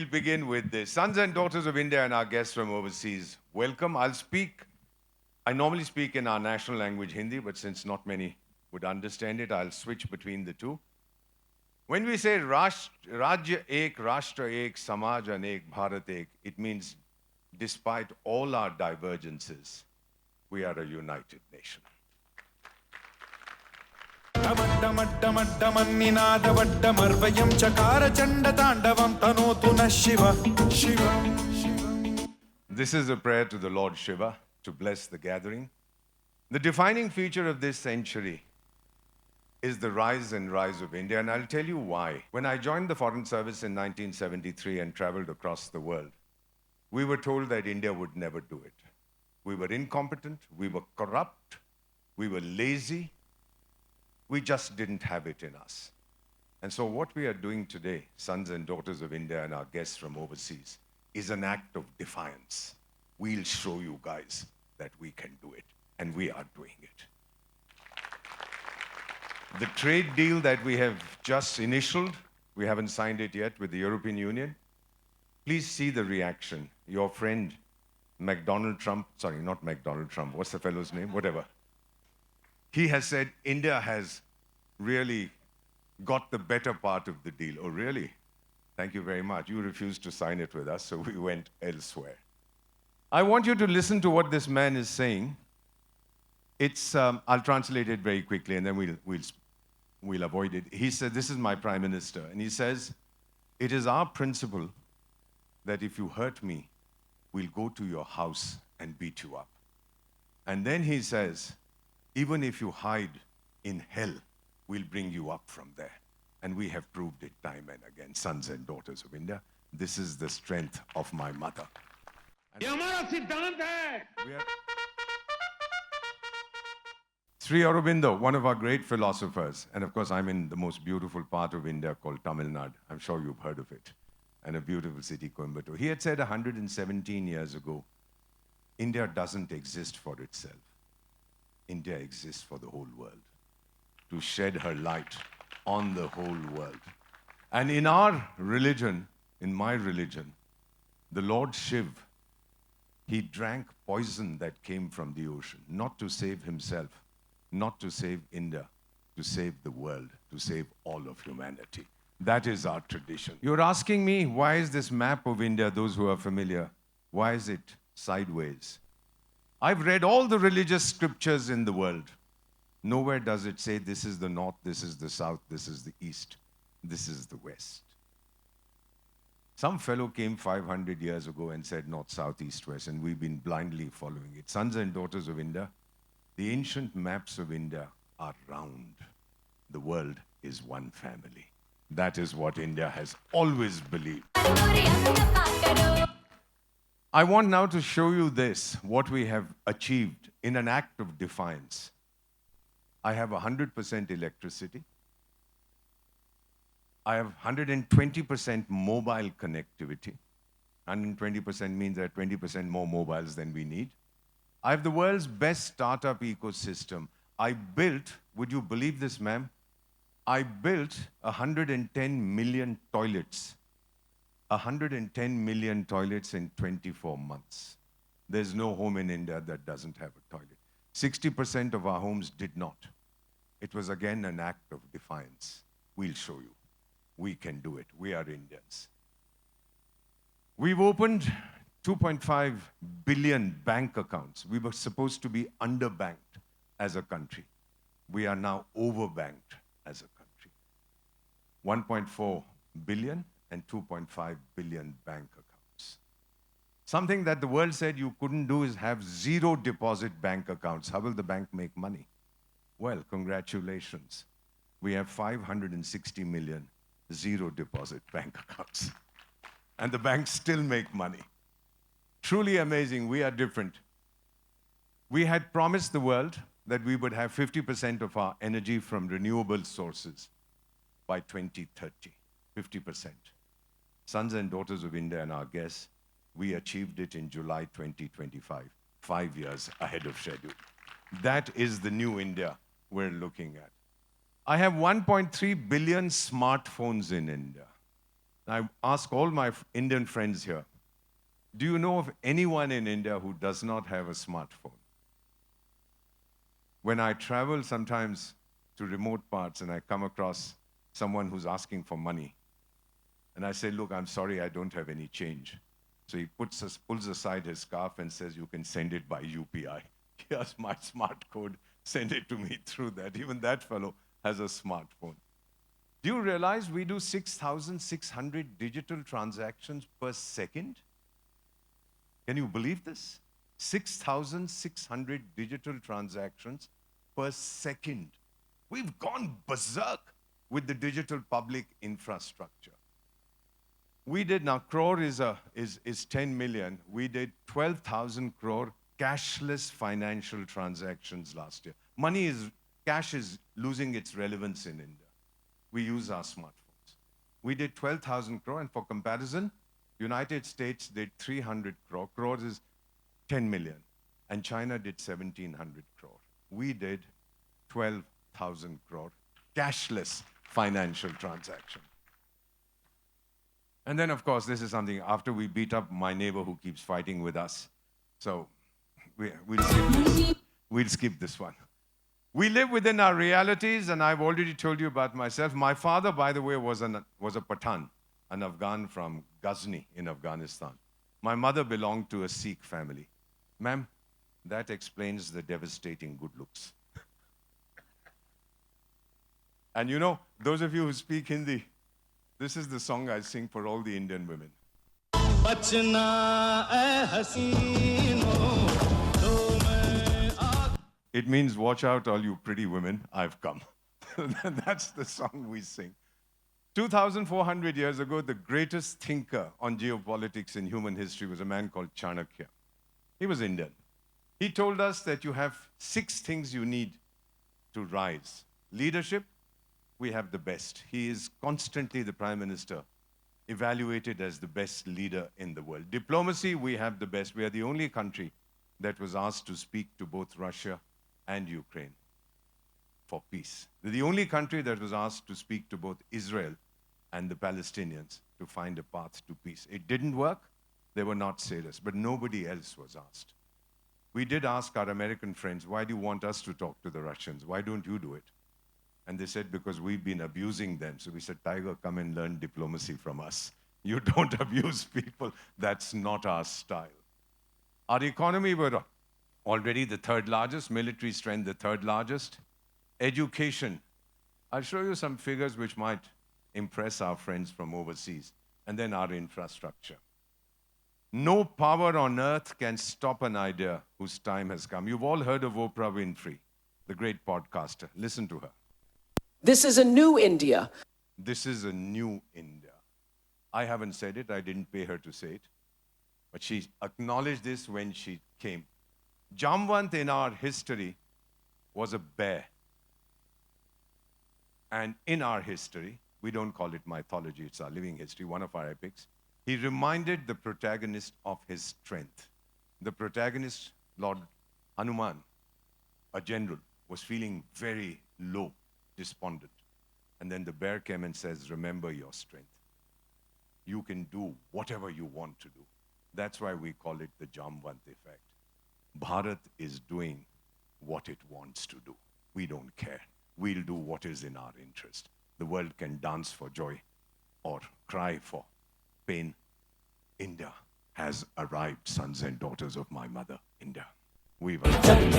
we'll begin with this. Sons and daughters of India and our guests from overseas, welcome. I normally speak in our national language, Hindi, but since not many would understand it, I'll switch between the two. When we say Rajya Ek, Rashtra Ek, Samaj Anek, Bharat Ek, it means despite all our divergences, we are a united nation. डमड्डमड्डमन्निनादवड्डमर्वयं चकार चण्डताण्डवं तनोतु नः Shiv This is a prayer to the Lord Shiva to bless the gathering. The defining feature of this century is the rise of India, and I'll tell you why. When I joined the Foreign Service in 1973 and traveled across the world, we were told that India would never do it. We were incompetent, we were corrupt, we were lazy, we just didn't have it in us. And so what we are doing today, sons and daughters of India and our guests from overseas, is an act of defiance. We'll show you guys that we can do it, and we are doing it. The trade deal that we have just initialed, we haven't signed it yet with the European Union. Please see the reaction. Your friend, McDonald Trump, sorry, not McDonald Trump, what's the fellow's name? Whatever. He has said India has really got the better part of the deal. Oh, really? Thank you very much. You refused to sign it with us, so we went elsewhere. I want you to listen to what this man is saying. I'll translate it very quickly, and then we'll avoid it. He said, this is my Prime Minister, and he says, it is our principle that if you hurt me, we'll go to your house and beat you up. And then he says, even if you hide in hell, we'll bring you up from there. And we have proved it time and again, sons and daughters of India. This is the strength of my mother. ये हमारा सिद्धांत है। Sri Aurobindo, one of our great philosophers, and of course I'm in the most beautiful part of India called Tamil Nadu. I'm sure you've heard of it. And a beautiful city, Coimbatore. He had said 117 years ago, India doesn't exist for itself. India exists for the whole world, to shed her light on the whole world. And in our religion, in my religion, the Lord Shiv, he drank poison that came from the ocean, not to save himself, not to save India, to save the world, to save all of humanity. That is our tradition. You're asking me, why is this map of India, those who are familiar, why is it sideways? I've read all the religious scriptures in the world. Nowhere does it say this is the north, this is the south, this is the east, this is the west. Some fellow came 500 years ago and said north, south, east, west, and we've been blindly following it. Sons and daughters of India, the ancient maps of India are round. The world is one family. That is what India has always believed. I want now to show you this, what we have achieved in an act of defiance. I have 100% electricity. I have 120% mobile connectivity. 120% means there are 20% more mobiles than we need. I have the world's best startup ecosystem. I built, would you believe this, ma'am? I built 110 million toilets. 110 million toilets in 24 months. There's no home in India that doesn't have a toilet. 60% of our homes did not. It was again an act of defiance. We'll show you. We can do it. We are Indians. We've opened 2.5 billion bank accounts. We were supposed to be underbanked as a country. We are now overbanked as a country. 1.4 billion and 2.5 billion bank accounts. Something that the world said you couldn't do is have zero deposit bank accounts. How will the bank make money? Well, congratulations. We have 560 million zero deposit bank accounts. And the banks still make money. Truly amazing. We are different. We had promised the world that we would have 50% of our energy from renewable sources by 2030. 50%. Sons and daughters of India and our guests, we achieved it in July 2025, 5 years ahead of schedule. That is the new India we're looking at. I have 1.3 billion smartphones in India. I ask all my Indian friends here, do you know of anyone in India who does not have a smartphone? When I travel sometimes to remote parts and I come across someone who's asking for money, and I say, look, I'm sorry, I don't have any change. So he pulls aside his scarf and says, you can send it by UPI. Here's my smart code, send it to me through that. Even that fellow has a smartphone. Do you realize we do 6,600 digital transactions per second? Can you believe this? 6,600 digital transactions per second. We've gone berserk with the digital public infrastructure. We did, now crore is 10 million. We did 12,000 crore cashless financial transactions last year. Cash is losing its relevance in India. We use our smartphones. We did 12,000 crore, and for comparison, United States did 300 crore. Crores is 10 million. And China did 1,700 crore. We did 12,000 crore cashless financial transaction. And then, of course, this is something after we beat up my neighbor who keeps fighting with us. So we'll skip this one. We live within our realities, and I've already told you about myself. My father, by the way, was a Pathan, an Afghan from Ghazni in Afghanistan. My mother belonged to a Sikh family. Ma'am, that explains the devastating good looks. And you know, those of you who speak Hindi, this is the song I sing for all the Indian women. It means, watch out, all you pretty women, I've come. That's the song we sing. 2,400 years ago, the greatest thinker on geopolitics in human history was a man called Chanakya. He was Indian. He told us that you have 6 things you need to rise. Leadership, we have the best. He is constantly the Prime Minister, evaluated as the best leader in the world. Diplomacy, we have the best. We are the only country that was asked to speak to both Russia and Ukraine for peace. We're the only country that was asked to speak to both Israel and the Palestinians to find a path to peace. It didn't work. They were not sailors, but nobody else was asked. We did ask our American friends, why do you want us to talk to the Russians? Why don't you do it? And they said, because we've been abusing them. So we said, Tiger, come and learn diplomacy from us. You don't abuse people. That's not our style. Our economy, we're already the 3rd largest. Military strength, the 3rd largest. Education. I'll show you some figures which might impress our friends from overseas. And then our infrastructure. No power on earth can stop an idea whose time has come. You've all heard of Oprah Winfrey, the great podcaster. Listen to her. This is a new India. This is a new India. I haven't said it. I didn't pay her to say it. But she acknowledged this when she came. Jamwant in our history was a bear. And in our history, we don't call it mythology, it's our living history, one of our epics, he reminded the protagonist of his strength. The protagonist, Lord Hanuman, a general, was feeling very low, despondent. And then the bear came and says, remember your strength. You can do whatever you want to do. That's why we call it the Jamwant effect. Bharat is doing what it wants to do. We don't care. We'll do what is in our interest. The world can dance for joy or cry for pain. India has arrived, sons and daughters of my mother, India. We've arrived.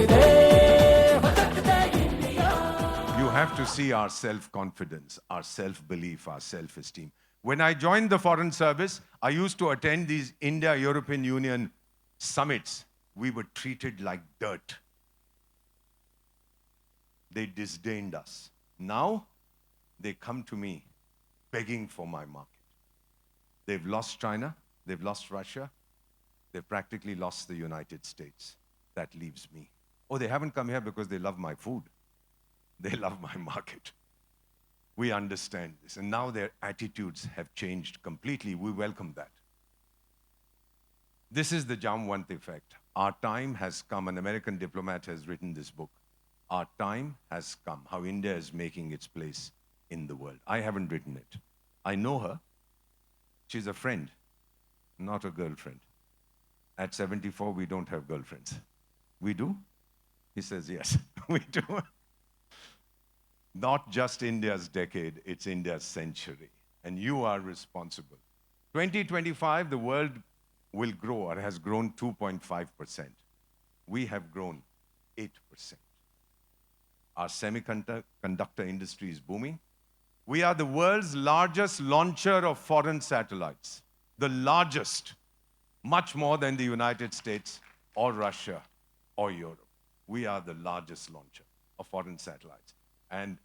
You have to see our self-confidence, our self-belief, our self-esteem. When I joined the Foreign Service, I used to attend these India-European Union summits. We were treated like dirt. They disdained us. Now, they come to me begging for my market. They've lost China, they've lost Russia, they've practically lost the United States. That leaves me. Oh, they haven't come here because they love my food. They love my market. We understand this. And now their attitudes have changed completely. We welcome that. This is the Jamwant effect. Our time has come. An American diplomat has written this book. Our time has come. How India is making its place in the world. I haven't written it. I know her. She's a friend, not a girlfriend. At 74, we don't have girlfriends. We do? He says, yes, we do. Not just India's decade, it's India's century. And you are responsible. 2025, the world will grow or has grown 2.5%. We have grown 8%. Our semiconductor industry is booming. We are the world's largest launcher of foreign satellites. The largest, much more than the United States or Russia or Europe. We are the largest launcher of foreign satellites. And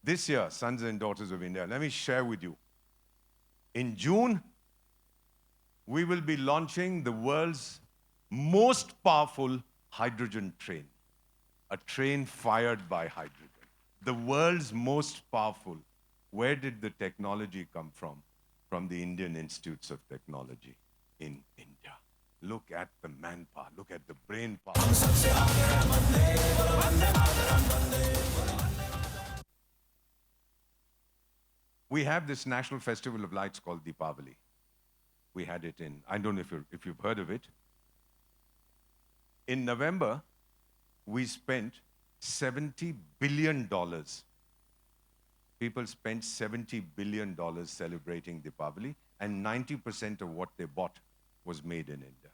this year, sons and daughters of India, let me share with you. In June, we will be launching the world's most powerful hydrogen train. A train fired by hydrogen. The world's most powerful. Where did the technology come from? From the Indian Institutes of Technology in India. Look at the manpower, look at the brain power. We have this national festival of lights called Deepavali. We had it in, I don't know if you've heard of it. In November, we spent $70 billion. People spent $70 billion celebrating Deepavali, and 90% of what they bought was made in India.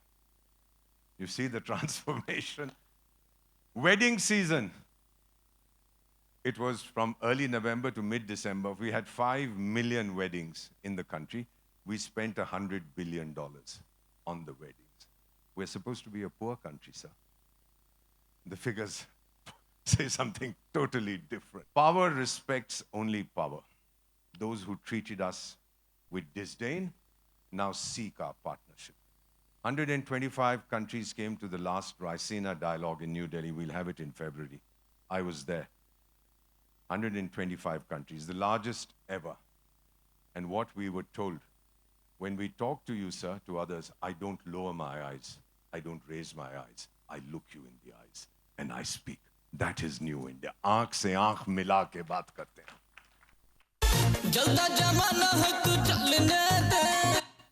You see the transformation? Wedding season. It was from early November to mid-December. We had 5 million weddings in the country. We spent $100 billion on the weddings. We're supposed to be a poor country, sir. The figures say something totally different. Power respects only power. Those who treated us with disdain now seek our partnership. 125 countries came to the last Raisina dialogue in New Delhi. We'll have it in February. I was there. 125 countries, the largest ever. And what we were told, when we talk to you, sir, to others, I don't lower my eyes. I don't raise my eyes. I look you in the eyes and I speak. That is New India. Aankh se aankh mila ke baat karte hain.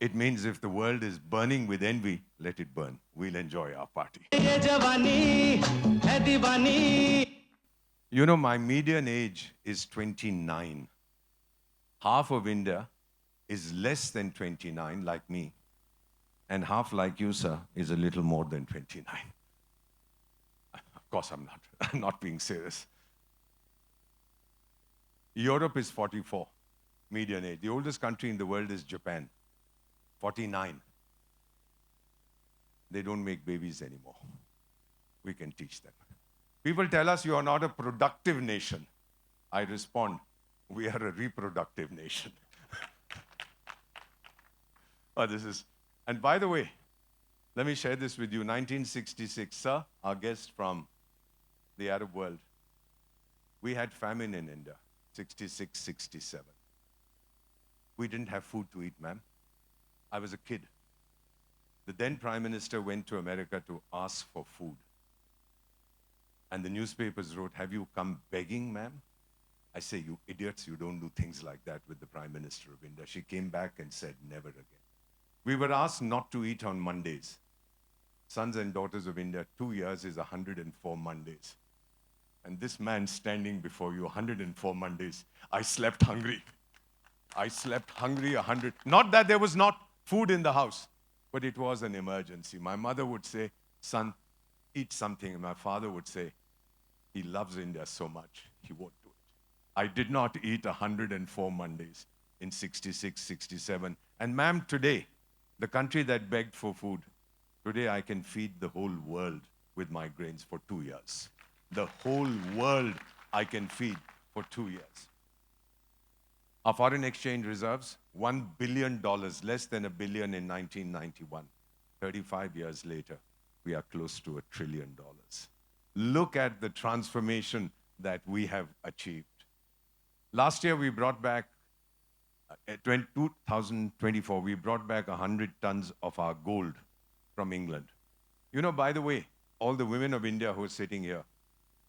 It means if the world is burning with envy, let it burn. We'll enjoy our party. You know, my median age is 29. Half of India is less than 29, like me. And half like you, sir, is a little more than 29. Of course, I'm not being serious. Europe is 44, median age. The oldest country in the world is Japan, 49. They don't make babies anymore. We can teach them. People tell us you are not a productive nation. I respond, we are a reproductive nation. Oh, and by the way, let me share this with you. 1966, sir, our guest from the Arab world, we had famine in India, 66, 67. We didn't have food to eat, ma'am. I was a kid. The then Prime Minister went to America to ask for food. And the newspapers wrote, have you come begging, ma'am? I say, you idiots, you don't do things like that with the Prime Minister of India. She came back and said, never again. We were asked not to eat on Mondays. Sons and daughters of India, 2 years is 104 Mondays. And this man standing before you, 104 Mondays, I slept hungry. I slept hungry 100. Not that there was not food in the house, but it was an emergency. My mother would say, son, eat something. And my father would say, he loves India so much, he won't do it. I did not eat 104 Mondays in 66, 67. And ma'am, today, the country that begged for food, today I can feed the whole world with my grains for 2 years. The whole world I can feed for 2 years. Our foreign exchange reserves, $1 billion, less than $1 billion in 1991. 35 years later, we are close to $1 trillion. Look at the transformation that we have achieved. Last year, we brought back, 2024, we brought back 100 tons of our gold from England. You know, by the way, all the women of India who are sitting here,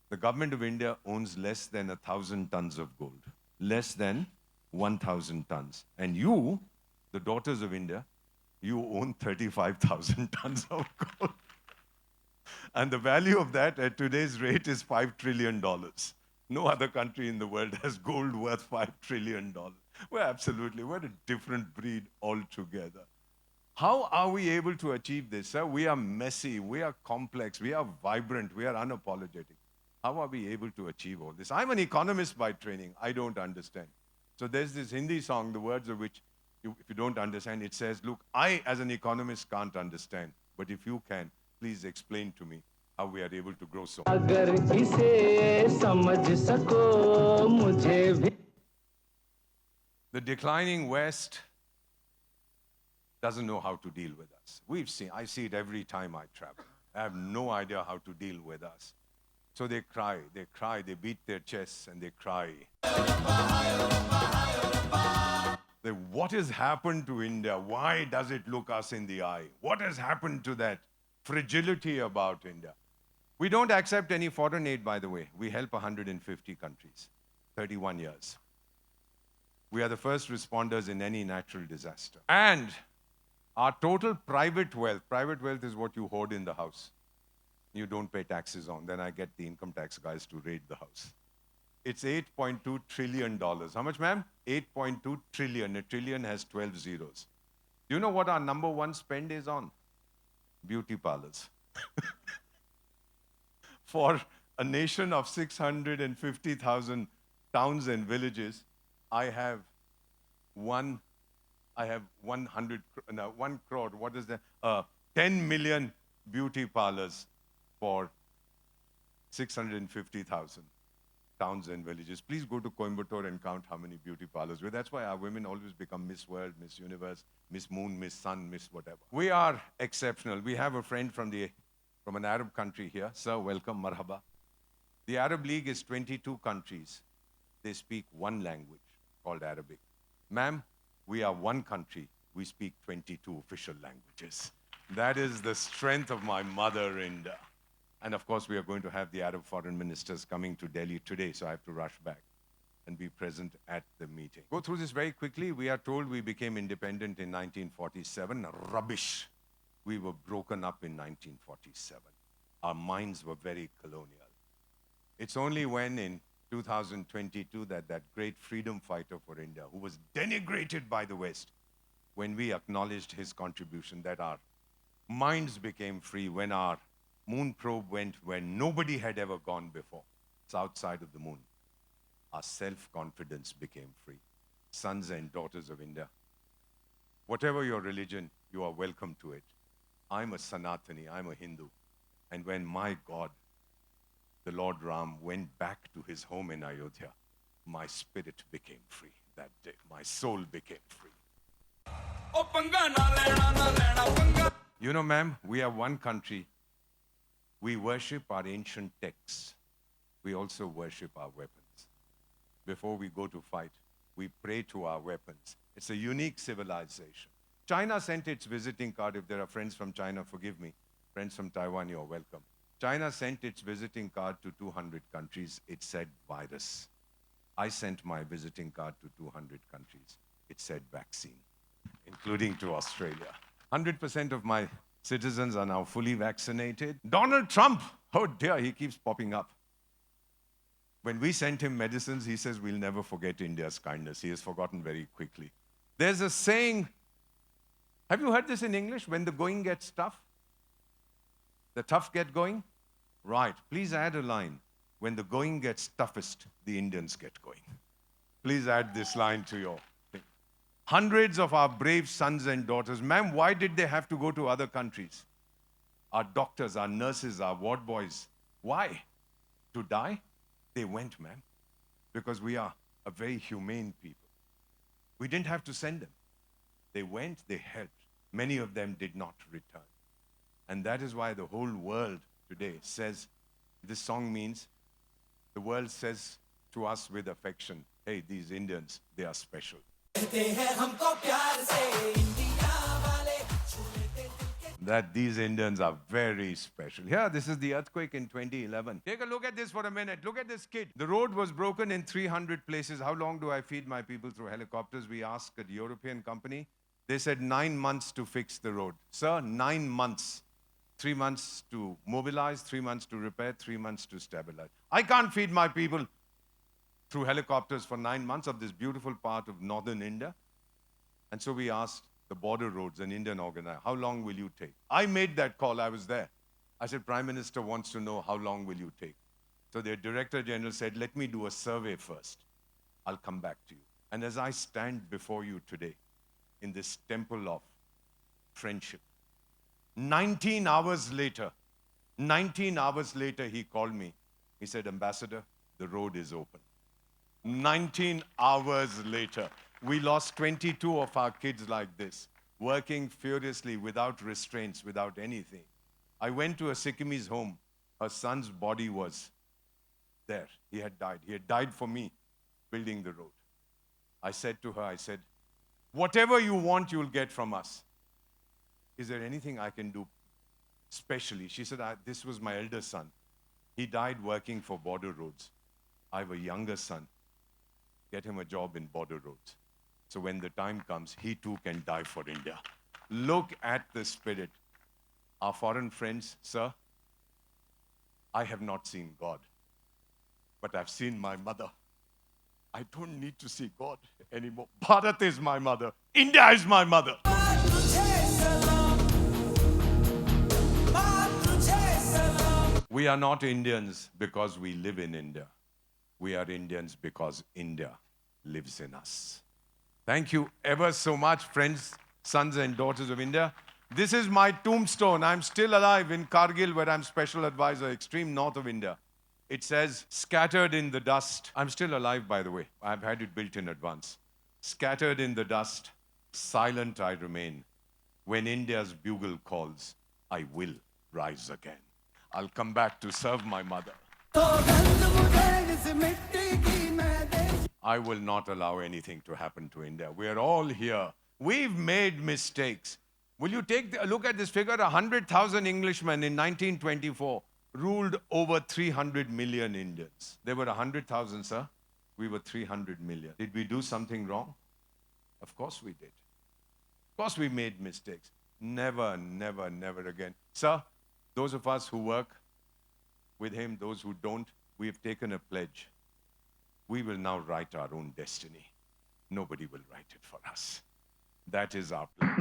the government of India owns less than 1,000 tons of gold. Less than 1,000 tons. And you the daughters of India, you own 35,000 tons of gold. And the value of that at today's rate is $5 trillion. No other country in the world has gold worth $5 trillion. We're a different breed altogether. How are we able to achieve this, sir? We are messy, we are complex, we are vibrant, we are unapologetic. How are we able to achieve all this? I'm an economist by training. I don't understand. So there's this Hindi song, the words of which, if you don't understand, it says, look, I as an economist can't understand, but if you can, please explain to me how we are able to grow so much. अगर इसे समझ सको मुझे भी The declining West doesn't know how to deal with us. I see it every time I travel. I have no idea how to deal with us. So they cry, they beat their chests and they cry. What has happened to India? Why does it look us in the eye? What has happened to that fragility about India? We don't accept any foreign aid, by the way. We help 150 countries, 31 years. We are the first responders in any natural disaster. And our total private wealth is what you hoard in the house. You don't pay taxes on. Then I get the income tax guys to raid the house. It's $8.2 trillion. How much, ma'am? 8.2 trillion. A trillion has 12 zeros. Do you know what our number one spend is on? Beauty parlors. For a nation of 650,000 towns and villages, I have 1 crore, what is that? 10 million beauty parlors for 650,000 towns and villages. Please go to Coimbatore and count how many beauty parlors. That's why our women always become Miss World, Miss Universe, Miss Moon, Miss Sun, Miss whatever. We are exceptional. We have a friend from an Arab country here. Sir, welcome, marhaba. The Arab League is 22 countries. They speak one language called Arabic. Ma'am, we are one country. We speak 22 official languages. That is the strength of my mother India. And of course, we are going to have the Arab foreign ministers coming to Delhi today, so I have to rush back and be present at the meeting. Go through this very quickly. We are told we became independent in 1947. Rubbish. We were broken up in 1947. Our minds were very colonial. It's only when in 2022 that great freedom fighter for India, who was denigrated by the West, when we acknowledged his contribution, that our minds became free, when our moon probe went where nobody had ever gone before, it's outside of the moon. Our self-confidence became free. Sons and daughters of India, whatever your religion, you are welcome to it. I'm a Sanatani, I'm a Hindu. And when my God, the Lord Ram, went back to his home in Ayodhya, my spirit became free that day. My soul became free. You know, ma'am, we are one country. We worship our ancient texts. We also worship our weapons. Before we go to fight, we pray to our weapons. It's a unique civilization. China sent its visiting card. If there are friends from China, forgive me. Friends from Taiwan, you're welcome. China sent its visiting card to 200 countries. It said virus. I sent my visiting card to 200 countries. It said vaccine, including to Australia. 100% of my citizens are now fully vaccinated. Donald Trump, oh dear, he keeps popping up. When we sent him medicines, he says, we'll never forget India's kindness. He has forgotten very quickly. There's a saying, have you heard this in English? When the going gets tough, the tough get going? Right, please add a line. When the going gets toughest, the Indians get going. Please add this line to your thing. Hundreds of our brave sons and daughters. Ma'am, why did they have to go to other countries? Our doctors, our nurses, our ward boys. Why? To die? They went, ma'am, because we are a very humane people. We didn't have to send them. They went, they helped. Many of them did not return. And that is why the whole world today says, this song means, the world says to us with affection, hey, these Indians, they are special. That these Indians are very special. Here, this is the earthquake in 2011. Take a look at this for a minute. Look at this kid. The road was broken in 300 places. How long do I feed my people through helicopters? We asked a European company. They said 9 months to fix the road. Sir, 9 months. 3 months to mobilize, 3 months to repair, 3 months to stabilize. I can't feed my people through helicopters for 9 months of this beautiful part of northern India. And so we asked the border roads, an Indian organizer, how long will you take? I made that call, I was there. I said, Prime Minister wants to know how long will you take? So their Director General said, let me do a survey first. I'll come back to you. And as I stand before you today, in this temple of friendship, 19 hours later, he called me. He said, Ambassador, the road is open. 19 hours later, we lost 22 of our kids like this, working furiously without restraints, without anything. I went to a Sikkimese home. Her son's body was there. He had died. He had died for me building the road. I said to her, whatever you want, you'll get from us. Is there anything I can do specially? She said, this was my elder son. He died working for border roads. I have a younger son. Get him a job in border roads. So when the time comes, he too can die for India. Look at the spirit. Our foreign friends, sir, I have not seen God, but I've seen my mother. I don't need to see God anymore. Bharat is my mother. India is my mother. We are not Indians because we live in India. We are Indians because India lives in us. Thank you ever so much, friends, sons and daughters of India. This is my tombstone. I'm still alive in Kargil, where I'm special advisor, extreme north of India. It says, scattered in the dust. I'm still alive, by the way. I've had it built in advance. Scattered in the dust, silent I remain. When India's bugle calls, I will rise again. I'll come back to serve my mother. I will not allow anything to happen to India. We are all here. We've made mistakes. Will you take a look at this figure? 100,000 Englishmen in 1924 ruled over 300 million Indians. There were 100,000, sir. We were 300 million. Did we do something wrong? Of course we did. Of course we made mistakes. Never, never, never again. Sir, those of us who work with him, those who don't, we have taken a pledge. We will now write our own destiny. Nobody will write it for us. That is our pledge.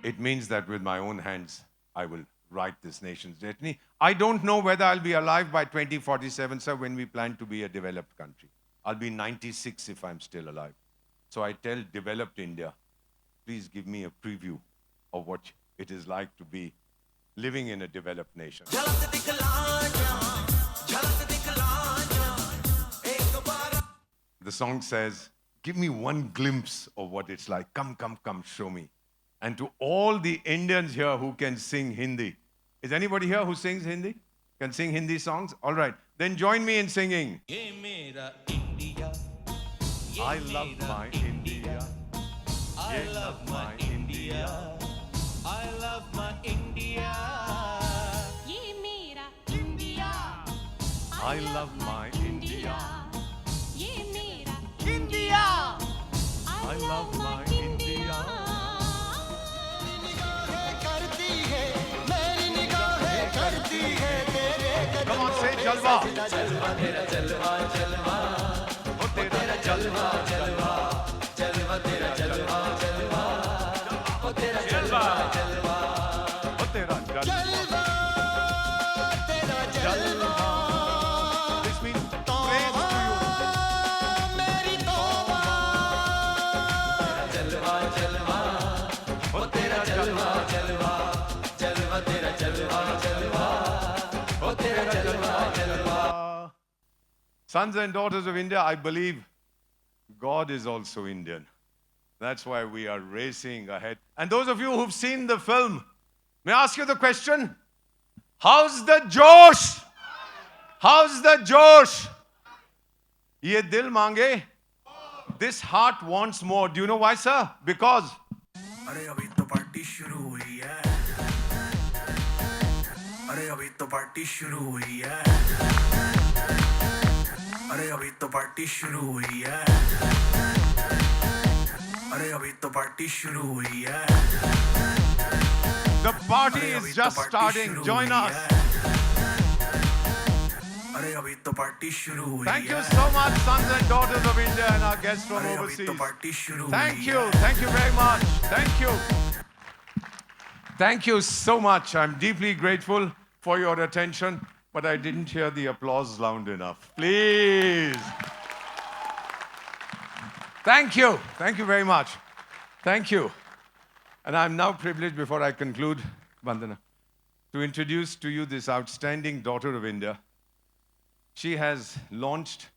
It means that with my own hands, I will write this nation's destiny. I don't know whether I'll be alive by 2047, sir, when we plan to be a developed country. I'll be 96 if I'm still alive. So I tell developed India, please give me a preview of what it is like to be living in a developed nation. The song says, give me one glimpse of what it's like. Come, come, come, show me. And to all the Indians here who can sing Hindi. Is anybody here who sings Hindi? Can sing Hindi songs? All right. Then join me in singing. I love my India. I love my India. I love my India. Ye mera India. I love my India. Ye mera India. I love my India. Come on, say Jalwa. Jalwa, tera Jalwa, Jalwa. Oh, tera Jalwa, Jalwa. Jalwa, tera Jalwa, Jalwa. Oh, tera Jalwa, Jalwa. Oh, tera Jalwa. Tera Jalwa. This means praise to you. Meri tauba. Jalwa, Jalwa. Oh, tera Jalwa, Jalwa. Jalwa, tera Jalwa, Jalwa. Oh, tera Jalwa, Jalwa. Sons and daughters of India, I believe God is also Indian. That's why we are racing ahead. And those of you who've seen the film, may I ask you the question? How's the Josh? How's the Josh? Ye dil mange? This heart wants more. Do you know why, sir? Because अरे अभी तो party शुरू हुई है अरे अभी तो party शुरू हुई है अरे अभी तो पार्टी शुरू हुई है अरे अभी तो पार्टी शुरू हुई है The party अरे is अभी तो just पार्टी starting. शुरू Join हुई us. है। अरे अभी तो पार्टी शुरू हुई Thank you है so much, sons and daughters of India and our guests from अरे अभी overseas. तो पार्टी शुरू Thank हुई you. है Thank you very much. Thank you. Thank you so much. I'm deeply grateful for your attention, but I didn't hear the applause loud enough. Please. Thank you. Thank you very much. Thank you. And I'm now privileged, before I conclude, Vandana, to introduce to you this outstanding daughter of India. She has launched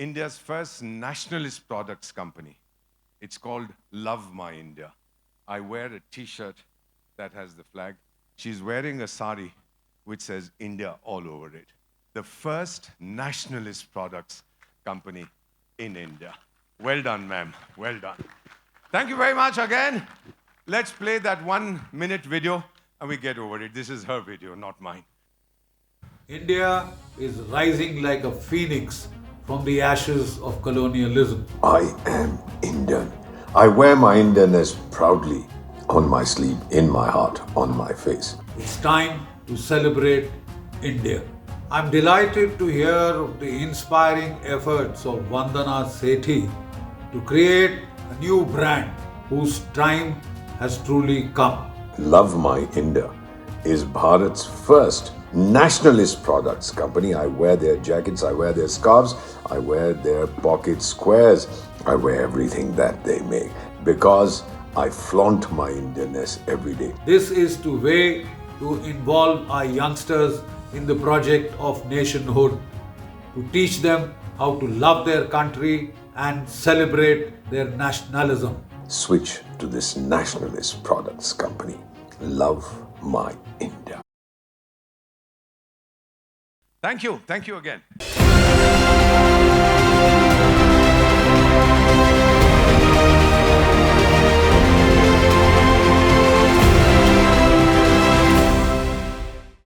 India's first nationalist products company. It's called Love My India. I wear a t-shirt that has the flag. She's wearing a sari which says India all over it. The first nationalist products company in India. Well done, ma'am. Well done. Thank you very much again. Let's play that 1 minute video and we get over it. This is her video, not mine. India is rising like a phoenix from the ashes of colonialism. I am Indian. I wear my Indianness proudly on my sleeve, in my heart, on my face. It's time to celebrate India. I'm delighted to hear of the inspiring efforts of Vandana Sethi to create a new brand whose time has truly come. Love My India is Bharat's first nationalist products company. I wear their jackets, I wear their scarves, I wear their pocket squares, I wear everything that they make because I flaunt my Indianness every day. This is the way to involve our youngsters in the project of nationhood, to teach them how to love their country and celebrate their nationalism. Switch to this nationalist products company. Love My India. Thank you. Thank you again.